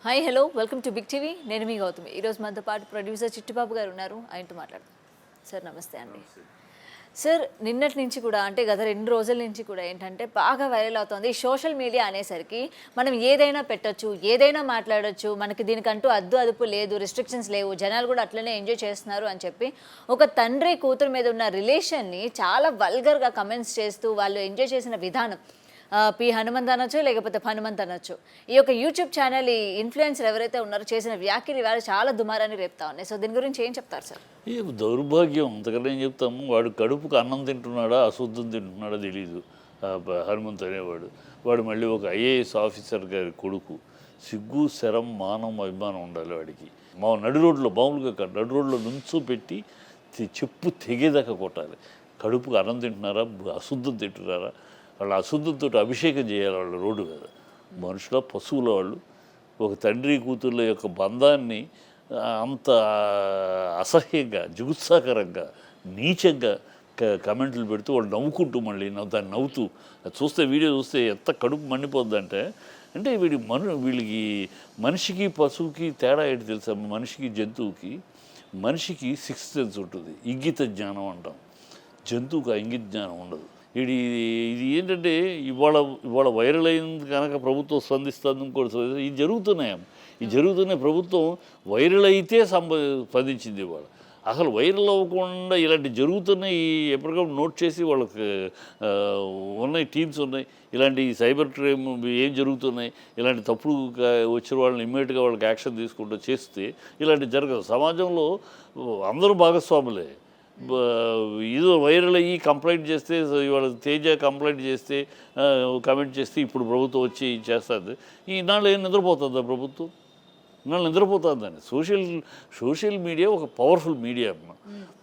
Hi hello welcome to big TV. నేను మీ గౌతమి. ఈరోజు మనతో పాటు ప్రొడ్యూసర్ చిట్టిబాబు గారు ఉన్నారు. ఆయనతో మాట్లాడదాం. సార్ నమస్తే అండి. సార్ నిన్నటి నుంచి కూడా అంటే గత 2 రోజుల నుంచి కూడా ఏంటంటే బాగా వైరల్ అవుతుంది ఈ సోషల్ మీడియా అనేసరికి. మనం ఏదైనా పెట్టొచ్చు, ఏదైనా మాట్లాడొచ్చు, మనకి దీనికంటూ అదుపు లేదు, రిస్ట్రిక్షన్స్ లేవు, జనాలు కూడా అట్లనే ఎంజాయ్ చేస్తున్నారు అని చెప్పి ఒక తండ్రి కూతురు మీద ఉన్న రిలేషన్ని చాలా వల్గర్గా కమెంట్స్ చేస్తూ వాళ్ళు ఎంజాయ్ చేసిన విధానం పి హనుమంత్ అనొచ్చు, లేకపోతే హనుమంత్ అనొచ్చు. ఈ యొక్క యూట్యూబ్ ఛానల్ ఈ ఇన్ఫ్లుయెన్సర్ ఎవరైతే ఉన్నారో చేసిన వ్యాఖ్యలు వాళ్ళు చాలా దుమారాన్ని రేపుతా ఉన్నాయి. సో దీని గురించి ఏం చెప్తారు సార్? ఈ దౌర్భాగ్యం అంతకన్నా ఏం చెప్తాము. వాడు కడుపుకు అన్నం తింటున్నాడా అశుద్ధం తింటున్నాడా తెలీదు. హనుమంత్ అనేవాడు వాడు మళ్ళీ ఒక ఐఏఎస్ ఆఫీసర్ గారి కొడుకు. సిగ్గు శరం మానం అభిమానం ఉండాలి వాడికి. మా నడి రోడ్లో మామూలుగా నడి రోడ్లో నుంచో పెట్టి చెప్పు తెగేదాకా కొట్టాలి. కడుపుకు అన్నం తింటున్నారా అశుద్ధం తింటున్నారా? వాళ్ళ అశుద్ధంతో అభిషేకం చేయాలి వాళ్ళు రోడ్డు మీద. మనుషుల పశువుల వాళ్ళు ఒక తండ్రి కూతుర్ల యొక్క బంధాన్ని అంత అసహ్యంగా జుగుత్సాకరంగా నీచంగా కమెంట్లు పెడుతూ వాళ్ళు నవ్వుకుంటూ మళ్ళీ దాన్ని నవ్వుతూ చూస్తే వీడియో చూస్తే ఎంత కడుపు మండిపోద్దంటే అంటే వీళ్ళకి మనిషికి పశువుకి తేడా ఏంటి తెలుసా? మనిషికి జంతువుకి మనిషికి సిక్స్త్ సెన్స్ ఉంటుంది, ఇంగిత జ్ఞానం అంటాం. జంతువుకి ఆ ఇంగిత జ్ఞానం ఉండదు. ఇది ఏంటంటే ఇవాళ వైరల్ అయింది కనుక ప్రభుత్వం స్పందిస్తుంది. ఇంకోటి ఇది జరుగుతున్నాయి. ప్రభుత్వం వైరల్ అయితే స్పందించింది. ఇవాళ అసలు వైరల్ అవ్వకుండా ఇలాంటి జరుగుతున్నాయి ఎప్పటికప్పుడు నోట్ చేసి వాళ్ళకి ఉన్నాయి, టీమ్స్ ఉన్నాయి. ఇలాంటి సైబర్ క్రైమ్ ఏం జరుగుతున్నాయి, ఇలాంటి తప్పుడు వచ్చిన వాళ్ళని ఇమ్మీడియట్గా వాళ్ళకి యాక్షన్ తీసుకుంటూ చేస్తే ఇలాంటి జరగదు. సమాజంలో అందరూ భాగస్వాములే. ఏదో వైరల్ అయ్యి కంప్లైంట్ చేస్తే ఇవాళ తేజ కంప్లైంట్ చేస్తే కమెంట్ చేస్తే ఇప్పుడు ప్రభుత్వం వచ్చి చేస్తుంది. ఈనాళ్ళు ఏం నిద్రపోతుందా ప్రభుత్వం? ఈనాళ్ళు నిద్రపోతుందని. సోషల్ మీడియా ఒక పవర్ఫుల్ మీడియా అమ్మ.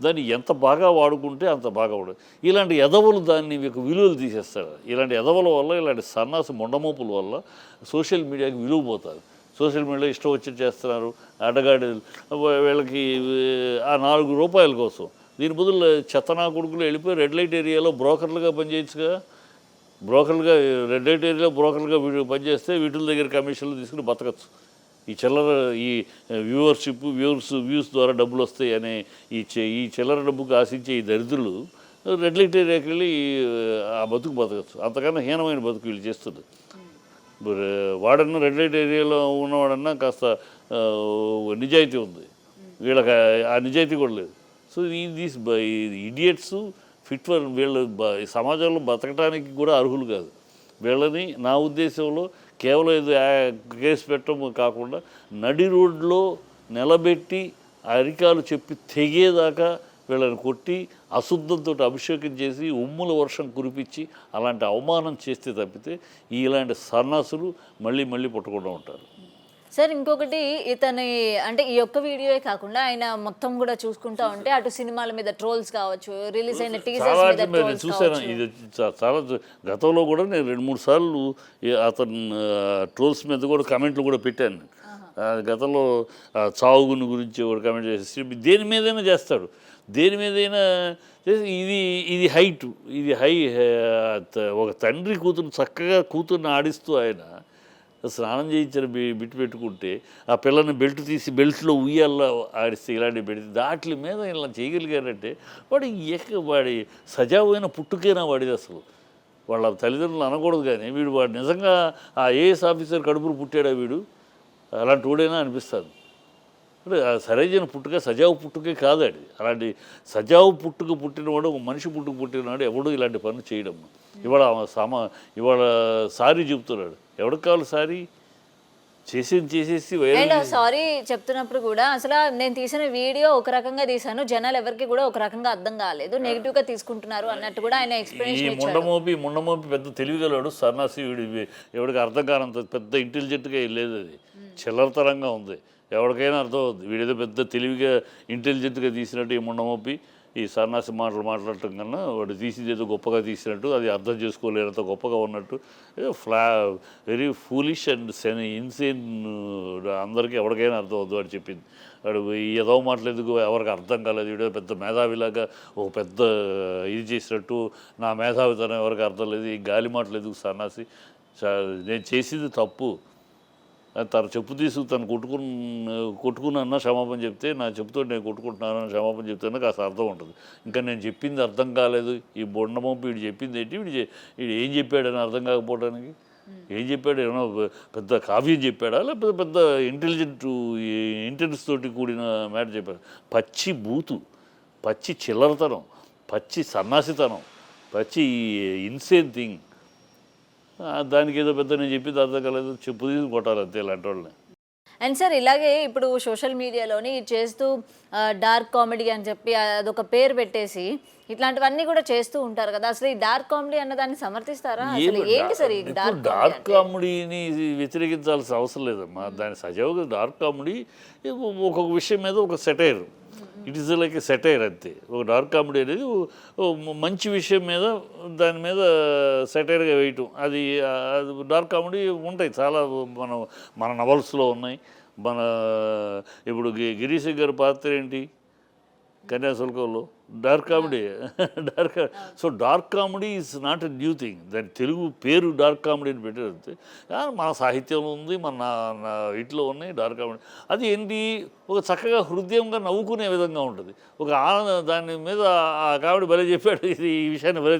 దాన్ని ఎంత బాగా వాడుకుంటే అంత బాగా వాడు. ఇలాంటి ఎదవలు దాన్ని యొక్క విలువలు తీసేస్తారు. ఇలాంటి ఎదవల వల్ల, ఇలాంటి సన్నాసి మొండమోపుల వల్ల సోషల్ మీడియాకి విలువ పోతుంది. సోషల్ మీడియాలో ఇష్టం వచ్చి చేస్తున్నారు అడ్డగాడి. వీళ్ళకి ఆ 4 రూపాయల కోసం దీని బదులు చెత్తనా కొడుకులు వెళ్ళిపోయి రెడ్ లైట్ ఏరియాలో బ్రోకర్లుగా పనిచేయచ్చుగా. రెడ్ లైట్ ఏరియాలో బ్రోకర్లుగా పనిచేస్తే వీటి దగ్గర కమిషన్లు తీసుకుని బతకచ్చు. ఈ చిల్లర ఈ వ్యూస్ ద్వారా డబ్బులు వస్తాయి అనే ఈ చిల్లర డబ్బుకు ఆశించే ఈ దరిద్రులు రెడ్ లైట్ ఏరియాకి వెళ్ళి ఆ బతకచ్చు. అంతకన్నా హీనమైన బతుకు వీళ్ళు చేస్తుంది. వాడన్నా రెడ్ లైట్ ఏరియాలో ఉన్నవాడన్నా కాస్త నిజాయితీ ఉంది, వీళ్ళకి ఆ నిజాయితీ కూడా లేదు. So these idiots fit for వీళ్ళు సమాజంలో బతకడానికి కూడా అర్హులు కాదు. వీళ్ళని నా ఉద్దేశంలో కేవలం ఏదో కేసు పెట్టడం కాకుండా నడి రోడ్లో నిలబెట్టి అరికాలు చెప్పి తెగేదాకా వీళ్ళని కొట్టి అశుద్ధంతో అభిషేకం చేసి ఉమ్ముల వర్షం కురిపించి అలాంటి అవమానం చేస్తే తప్పితే ఇలాంటి సన్నాసులు మళ్ళీ పుట్టకుండా ఉంటారు. సార్ ఇంకొకటి ఇతని అంటే ఈ ఒక్క వీడియోయే కాకుండా ఆయన మొత్తం కూడా చూసుకుంటా ఉంటే అటు సినిమాల మీద ట్రోల్స్ కావచ్చు, రిలీజ్ అయిన టీజర్స్ మీద ట్రోల్స్ చూసాను. ఇది చాలా గతంలో కూడా నేను 2-3 సార్లు అతను ట్రోల్స్ మీద కూడా కమెంట్లు కూడా పెట్టాను. గతంలో చావుగుని గురించి కూడా కమెంట్ చేసి దేని మీదైనా చేస్తాడు. దేని మీదైనా చేసి ఇది హై ఒక తండ్రి కూతురు చక్కగా కూతుర్ని ఆడిస్తూ ఆయన స్నానం చేయించిన బిట్టు పెట్టుకుంటే ఆ పిల్లని బెల్ట్ తీసి బెల్ట్లో ఉయ్యాల్లో ఆడిస్తే ఇలాంటివి పెడితే దాట్ల మీద ఇలా చేయగలిగారంటే వాడి సజావైన పుట్టుకేనా వాడిది అసలు. వాళ్ళ తల్లిదండ్రులు అనకూడదు కానీ వాడు నిజంగా ఆ ఐఏఎస్ ఆఫీసర్ కడుపును పుట్టాడా వీడు? అలాంటి వాడైనా అనిపిస్తుంది. అంటే సరైన పుట్టుక సజావు పుట్టుకే కాదు అది. అలాంటి సజావు పుట్టినవాడు ఒక మనిషి పుట్టినవాడు ఎవడు ఇలాంటి పనులు చేయడం. ఇవాళ సారీ చెబుతున్నాడు. ఎవరికి కావాలి సారీ? చేసేసి సారీ చెప్తున్నప్పుడు కూడా అసలు నేను తీసిన వీడియో ఒక రకంగా తీసాను, జనాలు ఎవరికి కూడా ఒక రకంగా అర్థం కాలేదు, నెగిటివ్ గా తీసుకుంటున్నారు అన్నట్టు కూడా ఆయన ఎక్స్ప్లెనేషన్ ఇచ్చారు. ముండమోపి పెద్ద తెలివిగలడు సన్నాసి వీడు. ఎవరికి అర్థం కానంత పెద్ద ఇంటెలిజెంట్గా లేదు, అది చిల్లరతరంగా ఉంది. ఎవరికైనా అర్థం అవుతుంది వీడేదో పెద్ద తెలివిగా ఇంటెలిజెంట్గా తీసినట్టు ఈ ముండమోపి ఈ సన్నాసి మాట్లాడటం కన్నా వాడు తీసింది ఏదో గొప్పగా తీసినట్టు, అది అర్థం చేసుకోలేనంత గొప్పగా ఉన్నట్టు వెరీ ఫూలిష్ అండ్ ఇన్సేన్. అందరికీ ఎవరికైనా అర్థం అవుతుంది వాడు చెప్పింది. వాడు ఈ ఏదో మాటలేందుకు ఎవరికి అర్థం కాలేదు. వీడియో పెద్ద మేధావిలాగా ఒక పెద్ద ఇది చేసినట్టు నా మేధావితనం ఎవరికి అర్థం లేదు. ఈ గాలి మాటలేందుకు సన్నాసి? నేను చేసింది తప్పు తన చెప్పు తీసుకు తను కొట్టుకున్నా క్షమాపణ చెప్తే నా చెప్పుతో నేను కొట్టుకుంటున్నాను క్షమాపణ చెప్తేనే కాస్త అర్థం ఉంటుంది. ఇంకా నేను చెప్పింది అర్థం కాలేదు, ఈ బొండమొంపు వీడు చెప్పింది ఏంటి, వీడు ఏం చెప్పాడని అర్థం కాకపోవడానికి ఏం చెప్పాడు, ఏమన్నా పెద్ద కావ్యం చెప్పాడా లేకపోతే పెద్ద ఇంటెలిజెన్స్ తోటి కూడిన మాట చెప్పాడు. పచ్చి బూతు, పచ్చి చిల్లరతనం, పచ్చి సన్నాసితనం, పచ్చి ఇన్సేన్ థింగ్. దానికి ఏదో పెద్ద నేను చెప్పింది అర్థం కాలేదు చెప్పు తీసి కొట్టాలి అంతే ఇలాంటి వాళ్ళని. అండ్ సార్ ఇలాగే ఇప్పుడు సోషల్ మీడియాలోని చేస్తూ డార్క్ కామెడీ అని చెప్పి అదొక పేరు పెట్టేసి ఇట్లాంటివన్నీ కూడా చేస్తూ ఉంటారు కదా, అసలు ఈ డార్క్ కామెడీ అన్న దాన్ని సమర్థిస్తారా? అసలు ఏంటి సార్ ఈ డార్క్ కామెడీని వ్యతిరేకించాల్సిన అవసరం లేదమ్మా. దాని సజావుగా డార్క్ కామెడీ ఒక్కొక్క విషయం మీద ఒక satire, it is like a satire అంతే. ఒక డార్క్ కామెడీ అనేది మంచి విషయం మీద దాని మీద సెటైర్గా వేయటం, అది డార్క్ కామెడీ ఉంటాయి చాలా. మన నవల్స్లో ఉన్నాయి. ఇప్పుడు గిరీష్ గారి పాత్ర ఏంటి కన్యాశుల్కంలో, dark comedy. So dark comedy is not a new thing. దాని తెలుగు పేరు డార్క్ కామెడీ అని పెట్టారు. మన సాహిత్యంలో ఉంది, మన ఇట్లో ఉన్నాయి డార్క్ కామెడీ. అది ఏంటి, ఒక చక్కగా హృదయంగా నవ్వుకునే విధంగా ఉంటుంది. ఒక దాని మీద ఆ కామెడీ భలే చెప్పాడు, ఇది ఈ విషయాన్ని భలే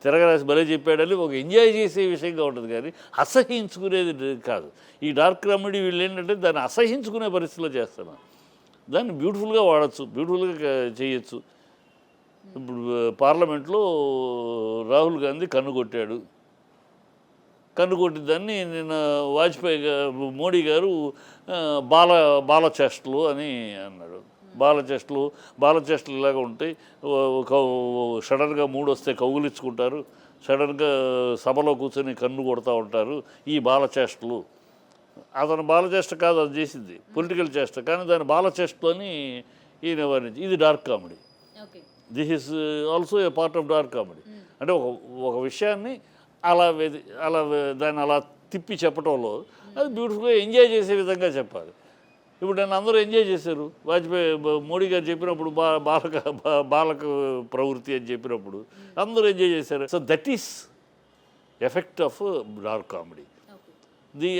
తిరగరాసి భలే చెప్పాడని ఒక ఎంజాయ్ చేసే విషయంగా ఉంటుంది, కానీ అసహించుకునేది కాదు. ఈ డార్క్ కామెడీ వీళ్ళు ఏంటంటే దాన్ని అసహించుకునే పరిస్థితిలో చేస్తున్నారు. దాన్ని బ్యూటిఫుల్గా వాడచ్చు, బ్యూటిఫుల్గా చేయొచ్చు. ఇప్పుడు పార్లమెంట్లో రాహుల్ గాంధీ కన్ను కొట్టాడు. కన్ను కొట్టిద్దాన్ని నిన్న మోడీ గారు బాలచేష్టలు అని అన్నాడు. బాలచేష్టలు ఇలాగ ఉంటాయి. సడన్గా మూడు వస్తే కౌగులించుకుంటారు, సడన్గా సభలో కూర్చొని కన్ను కొడతా ఉంటారు, ఈ బాలచేష్టలు. అతను బాలచేష్ట కాదు అది చేసింది, పొలిటికల్ చేష్ట, కానీ దాని బాలచేష్టలు అని ఈయన వర్ణించి. ఇది dark comedy. This is also a part of dark comedy. అంటే ఒక విషయాన్ని దాన్ని అలా తిప్పి చెప్పడంలో అది బ్యూటిఫుల్గా ఎంజాయ్ చేసే విధంగా చెప్పాలి. ఇప్పుడు నన్ను అందరూ ఎంజాయ్ చేశారు. మోడీ గారు చెప్పినప్పుడు బాలక ప్రవృత్తి అని చెప్పినప్పుడు అందరూ ఎంజాయ్ చేశారు. So that is effect of dark comedy.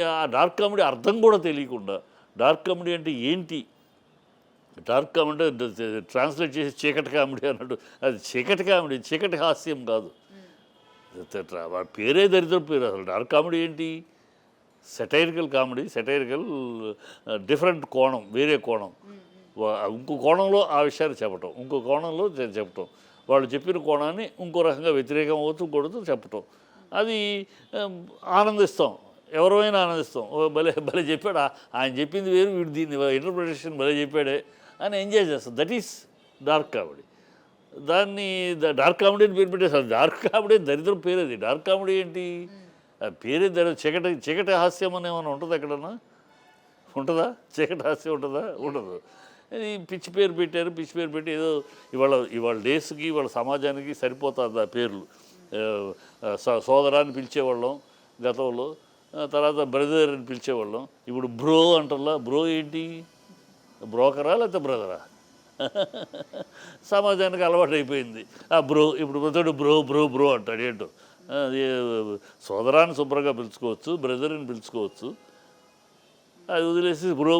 ఆ డార్క్ కామెడీ అర్థం కూడా తెలియకుండా, డార్క్ కామెడీ అంటే ఏంటి, డార్క్ కామెడీ ట్రాన్స్లేట్ చేసి చీకటి కామెడీ అన్నట్టు, అది చీకటి కామెడీ, చీకటి హాస్యం కాదు. వాడి పేరే దరిద్ర పేరు. అసలు డార్క్ కామెడీ ఏంటి, సెటైరికల్ కామెడీ. సెటైరికల్ డిఫరెంట్ కోణం, వేరే కోణం, ఇంకో కోణంలో ఆ విషయాన్ని చెప్పటం, ఇంకో కోణంలో చెప్పటం, వాళ్ళు చెప్పిన కోణాన్ని ఇంకో రకంగా వ్యతిరేకం అవుతూ కొడుతూ చెప్పటం, అది ఆనందిస్తాం. ఎవరైనా ఆనందిస్తాం. భలే చెప్పాడు, ఆయన చెప్పింది వేరు, వీడు దీన్ని ఇంటర్ప్రిటేషన్ భలే చెప్పాడే అని ఎంజాయ్ చేస్తాం. That is dark comedy. దాన్ని డార్క్ కామెడీ అని పేరు పెట్టేసారు. డార్క్ కామెడీ దరిద్రం పేరు. అది డార్క్ కామెడీ ఏంటి, పేరే చీకటి హాస్యం అని ఏమైనా ఉంటుందా ఎక్కడన్నా? ఉంటుందా? చీకటి హాస్యం ఉంటుందా? ఉండదు. ఇది పిచ్చి పేరు పెట్టారు. పిచ్చి పేరు పెట్టి ఏదో ఇవాళ డేస్కి ఇవాళ సమాజానికి సరిపోతుంది ఆ పేర్లు. సోదరాన్ని పిలిచేవాళ్ళం గతంలో, తర్వాత బ్రదర్ అని పిలిచేవాళ్ళం. ఇప్పుడు బ్రో అంటల్లా. బ్రో ఏంటి, బ్రోకరా లేకపోతే బ్రదరా? సమాజానికి అలవాటు అయిపోయింది ఆ బ్రో. ఇప్పుడు ప్రతివాడు బ్రో అంటాడు. ఏంటో సోదరాన్ని శుభ్రంగా పిలుచుకోవచ్చు, బ్రదర్ని పిలుచుకోవచ్చు. అది వదిలేసి బ్రో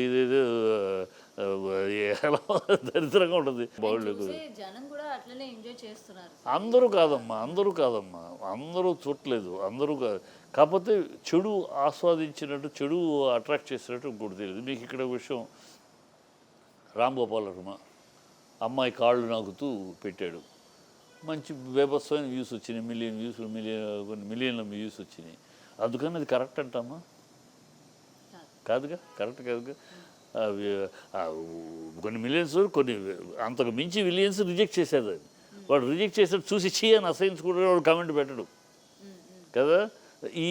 ఇదేదో ఎలా దరిద్రంగా ఉంటుంది. అందరూ కాదమ్మా, అందరూ చూడలేదు, అందరూ కాదు. కాకపోతే చెడు ఆస్వాదించినట్టు, చెడు అట్రాక్ట్ చేసినట్టు ఇంకోటి తెలియదు. మీకు ఇక్కడ విషయం, రామ్ గోపాల్ వర్మ అమ్మాయి కాళ్ళు నాకుతూ పెట్టాడు. మంచి బేభత్సమైన వ్యూస్ వచ్చినాయి, కొన్ని మిలియన్ల వ్యూస్ వచ్చినాయి. అందుకని అది కరెక్ట్ అంటామా? కాదుగా, కరెక్ట్ కాదుగా. కొన్ని మిలియన్స్, కొన్ని అంతకు మించి మిలియన్స్ రిజెక్ట్ చేసేది. అది వాడు రిజెక్ట్ చేసేది చూసి అని అసహించుకుంటే వాడు కామెంట్ పెట్టడు కదా. ఈ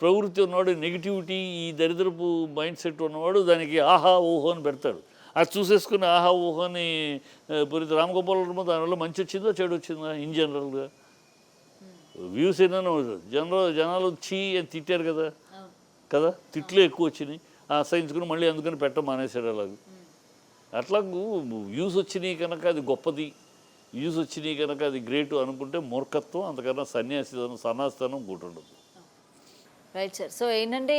ప్రవృత్తి ఉన్నవాడు, నెగిటివిటీ, ఈ దరిద్రపు మైండ్ సెట్ ఉన్నవాడు దానికి ఆహా ఓహో అని పెడతాడు. అది చూసేసుకుని ఆహా ఓహో అని పురిత రామగోపాల్ వర్మ దానివల్ల మంచి వచ్చిందా చెడు వచ్చిందా? ఇన్ జనరల్గా వ్యూస్ ఏమైనా జనాలు చీ అని తిట్టారు కదా, తిట్లు ఎక్కువ వచ్చినాయి. అసహించుకుని మళ్ళీ అందుకని పెట్టడం మానేశాడు. అట్లాగూ వ్యూస్ వచ్చినాయి కనుక అది గొప్పది, వ్యూస్ వచ్చినాయి కనుక అది గ్రేటు అనుకుంటే మూర్ఖత్వం. అంతకన్నా సన్యాసితనం, సన్నాసితనం కూటుండదు. Right sir. సో ఏంటంటే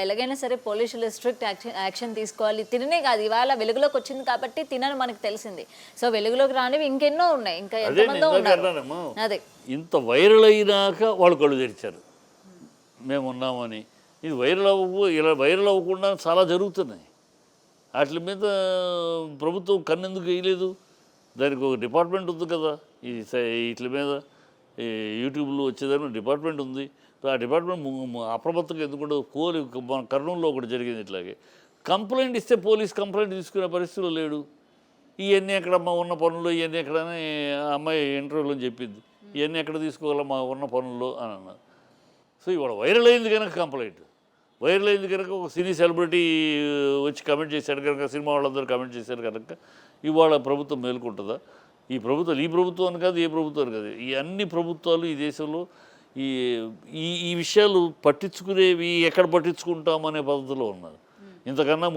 ఎలాగైనా సరే పోలీసులు స్ట్రిక్ట్ యాక్షన్ తీసుకోవాలి. తిననే కాదు, ఇవాళ వెలుగులోకి వచ్చింది కాబట్టి తినని మనకు తెలిసింది. సో వెలుగులోకి రానివి ఇంకెన్నో ఉన్నాయి, ఇంకా ఎంతమందో ఉన్నారు. అదే ఇంత వైరల్ అయినాక వాళ్ళు కళ్ళు తెరిచారు మేము ఉన్నామని. ఇది ఇలా వైరల్ అవ్వకుండా చాలా జరుగుతున్నాయి. వాటి మీద ప్రభుత్వం కన్నెందుకు వేయలేదు? దానికి ఒక డిపార్ట్మెంట్ ఉంది కదా, వీటి మీద యూట్యూబ్లో వచ్చేదానికి డిపార్ట్మెంట్ ఉంది. ఆ డిపార్ట్మెంట్ అప్రమత్తంగా ఎందుకుంటే మన కర్నూలులో ఒకటి జరిగింది ఇట్లాగే. కంప్లైంట్ ఇస్తే పోలీస్ కంప్లైంట్ తీసుకునే పరిస్థితిలో లేడు. ఇవన్నీ ఎక్కడమ్మా ఉన్న పనుల్లో, ఇవన్నీ ఎక్కడని ఆ అమ్మాయి ఇంటర్వ్యూలో చెప్పింది, ఇవన్నీ ఎక్కడ తీసుకోగలమ్మా ఉన్న పనుల్లో అని అన్నారు. సో ఇవాళ వైరల్ అయింది కనుక కంప్లైంట్, వైరల్ అయింది కనుక ఒక సినీ సెలబ్రిటీ వచ్చి కమెంట్ చేశాడు కనుక, సినిమా వాళ్ళందరూ కమెంట్ చేశారు కనుక ఇవాళ ప్రభుత్వం మేలుకుంటుందా? ఈ ప్రభుత్వం అని కాదు, ఏ ప్రభుత్వం అని కాదు, ఈ అన్ని ప్రభుత్వాలు ఈ దేశంలో ఈ ఈ విషయాలు పట్టించుకునేవి ఎక్కడ పట్టించుకుంటామనే పద్ధతిలో ఉన్నారు. ఇంతకన్నా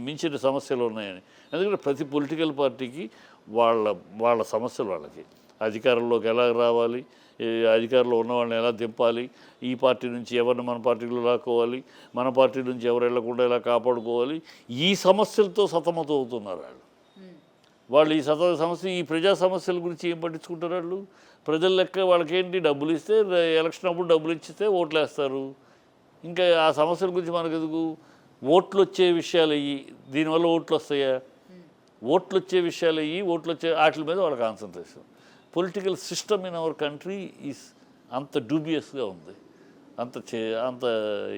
మించిన సమస్యలు ఉన్నాయని. ఎందుకంటే ప్రతి పొలిటికల్ పార్టీకి వాళ్ళ సమస్యలు వాళ్ళకి. అధికారంలోకి ఎలా రావాలి, అధికారంలో ఉన్న వాళ్ళని ఎలా దింపాలి, ఈ పార్టీ నుంచి ఎవరిని మన పార్టీలో లాక్కోవాలి, మన పార్టీ నుంచి ఎవరు వెళ్లకుండా ఎలా కాపాడుకోవాలి, ఈ సమస్యలతో సతమతం అవుతున్నారు వాళ్ళు. ఈ సమస్య, ఈ ప్రజా సమస్యల గురించి ఏం పట్టించుకుంటారు వాళ్ళు? ప్రజల లెక్క వాళ్ళకేంటి, డబ్బులు ఇస్తే ఎలక్షన్ అప్పుడు డబ్బులు ఇచ్చితే ఓట్లు వేస్తారు. ఇంకా ఆ సమస్యల గురించి మనకు ఎందుకు? ఓట్లు వచ్చే విషయాలు అయ్యి, దీనివల్ల ఓట్లు వస్తాయా? ఓట్లు వచ్చే విషయాలు అయ్యి, ఓట్లు వచ్చే వాటి మీద వాళ్ళ concentration. Political system in our country is అంత డూబియస్గా ఉంది, అంత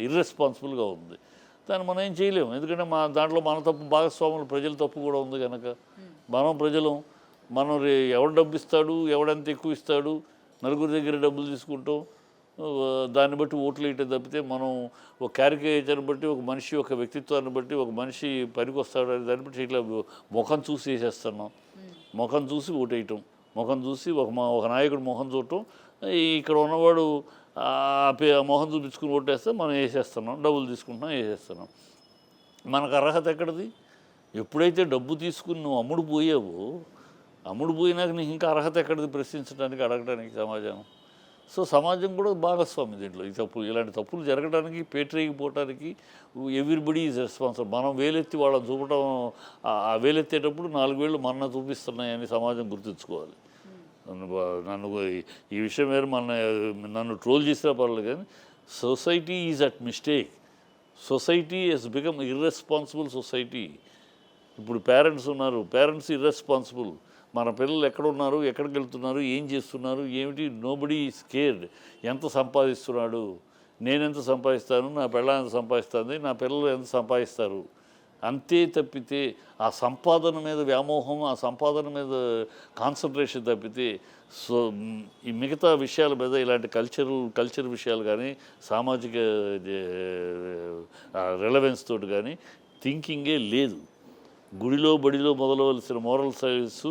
ఇర్రెస్పాన్సిబుల్గా ఉంది. దాన్ని మనం ఏం చేయలేము. ఎందుకంటే దాంట్లో మన తప్పు, భాగస్వాములు ప్రజల తప్పు కూడా ఉంది కనుక. మనం ఎవడు డబ్బు ఇస్తాడు, ఎవడెంత ఎక్కువ ఇస్తాడు, నలుగురి దగ్గర డబ్బులు తీసుకుంటాం, దాన్ని బట్టి ఓట్లు వేయటం తప్పితే మనం ఒక క్యారికేచర్ని బట్టి, ఒక మనిషి ఒక వ్యక్తిత్వాన్ని బట్టి, ఒక మనిషి పనికి వస్తాడు అని దాన్ని బట్టి ఇట్లా ముఖం చూసి వేసేస్తున్నాం. ముఖం చూసి ఓటేయటం, ముఖం చూసి ఒక నాయకుడు ముఖం చూడటం, ఇక్కడ ఉన్నవాడు మొహం చూపించుకుని ఓటేస్తే మనం వేసేస్తున్నాం, డబ్బులు తీసుకుంటున్నాం, వేసేస్తున్నాం. మనకు అర్హత ఎక్కడిది? ఎప్పుడైతే డబ్బు తీసుకుని నువ్వు అమ్ముడు పోయినాక నీకు ఇంకా అర్హత ఎక్కడిది ప్రశ్నించడానికి, అడగడానికి సమాజం? సో సమాజం కూడా భాగస్వామి దీంట్లో. ఇలాంటి తప్పులు జరగడానికి, పేటరేగిపోవటానికి ఎవ్రీబడి ఈజ్ రెస్పాన్సిబుల్. మనం వేలెత్తి వాళ్ళని చూపడం, ఆ వేలెత్తేటప్పుడు 4 వేళ్ళు మన చూపిస్తున్నాయని సమాజం గుర్తుంచుకోవాలి. నన్ను ఈ విషయం వేరు, నన్ను ట్రోల్ చేసినా పర్లేదు, కానీ society is at mistake. Society has become irresponsible society. ఇప్పుడు పేరెంట్స్ ఉన్నారు, పేరెంట్స్ ఇర్రెస్పాన్సిబుల్. మన పిల్లలు ఎక్కడున్నారు, ఎక్కడికి వెళ్తున్నారు, ఏం చేస్తున్నారు, ఏమిటి, నోబడీ ఈజ్ కేర్డ్. ఎంత సంపాదిస్తున్నాడు, నేను ఎంత సంపాదిస్తాను, నా పిల్ల ఎంత సంపాదిస్తుంది, నా పిల్లలు ఎంత సంపాదిస్తారు, అంతే తప్పితే ఆ సంపాదన మీద వ్యామోహం, ఆ సంపాదన మీద కాన్సన్ట్రేషన్ తప్పితే ఈ మిగతా విషయాల మీద, ఇలాంటి కల్చర్ విషయాలు కానీ, సామాజిక రిలవెన్స్ తోటి కానీ థింకింగే లేదు. గుడిలో బడిలో మొదలవలసిన మోరల్ సైన్స్,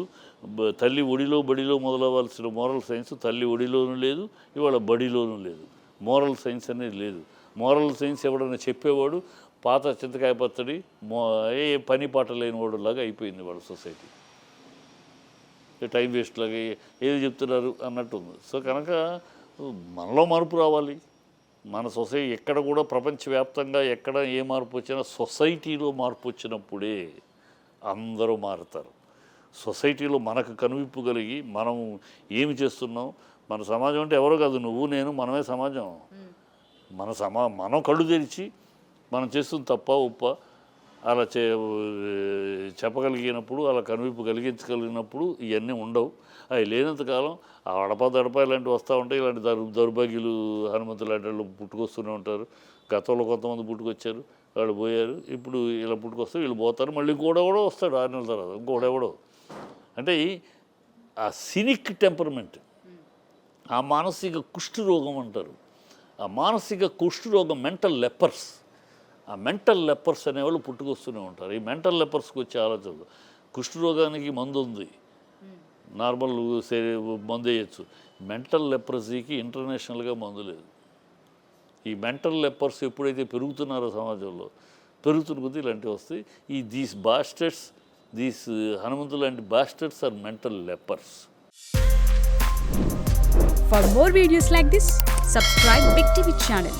తల్లి ఒడిలో బడిలో మొదలవలసిన మోరల్ సైన్స్ తల్లి ఒడిలోనూ లేదు, ఇవాళ బడిలోనూ లేదు. మోరల్ సైన్స్ అనేది లేదు. మోరల్ సైన్స్ ఎవడన్నా చెప్పేవాడు పాత చింతకాయ పచ్చడి, ఏ పని పాట లేని వాడులాగా అయిపోయింది వాళ్ళ సొసైటీ. టైం వేస్ట్ లాగా ఏది చెప్తున్నారు అన్నట్టు ఉంది. సో కనుక మనలో మార్పు రావాలి. మన సొసైటీ ఎక్కడ కూడా ప్రపంచవ్యాప్తంగా ఎక్కడ ఏ మార్పు వచ్చినా సొసైటీలో మార్పు వచ్చినప్పుడే అందరూ మారుతారు. సొసైటీలో మనకు కనువిప్పు కలిగి మనం ఏమి చేస్తున్నాం, మన సమాజం అంటే ఎవరో కాదు, నువ్వు నేను, మనమే సమాజం. మనం కళ్ళు తెరిచి మనం చేస్తుంది తప్ప ఉప్ప అలా చెప్పగలిగినప్పుడు, అలా కనువిప్పు కలిగించగలిగినప్పుడు ఇవన్నీ ఉండవు. అవి లేనంతకాలం ఆ అడపా ఇలాంటివి వస్తూ ఉంటాయి. ఇలాంటి దౌర్భాగ్యులు హనుమంతు లాంటి వాళ్ళు పుట్టుకొస్తూనే ఉంటారు. గతంలో కొంతమంది పుట్టుకొచ్చారు, వాళ్ళు పోయారు. ఇప్పుడు ఇలా పుట్టుకొస్తారు, వీళ్ళు పోతారు, మళ్ళీ ఇంకోడో కూడా వస్తాడు 6 నెలల తర్వాత, ఇంకోడెవడో. అంటే ఆ సినిక్ టెంపర్మెంట్, ఆ మానసిక కుష్ఠరోగం అంటారు. ఆ మానసిక కుష్ఠరోగం, మెంటల్ లెపర్స్. ఆ మెంటల్ లెపర్స్ అనేవాళ్ళు పుట్టుకొస్తూనే ఉంటారు. ఈ మెంటల్ లెపర్స్కి వచ్చే ఆలోచనలు. కుష్ఠరోగానికి మందు ఉంది, నార్మల్ మందు వేయచ్చు. మెంటల్ లెపర్సీకి ఇంటర్నేషనల్గా మందు లేదు. ఈ మెంటల్ లెపర్స్ ఎప్పుడైతే పెరుగుతున్నారో సమాజంలో, పెరుగుతున్న కొద్దీ ఇలాంటివి వస్తాయి. దీస్ హనుమంతు లాంటి bastards are mental lepers. For more videos like this, subscribe Big TV channel.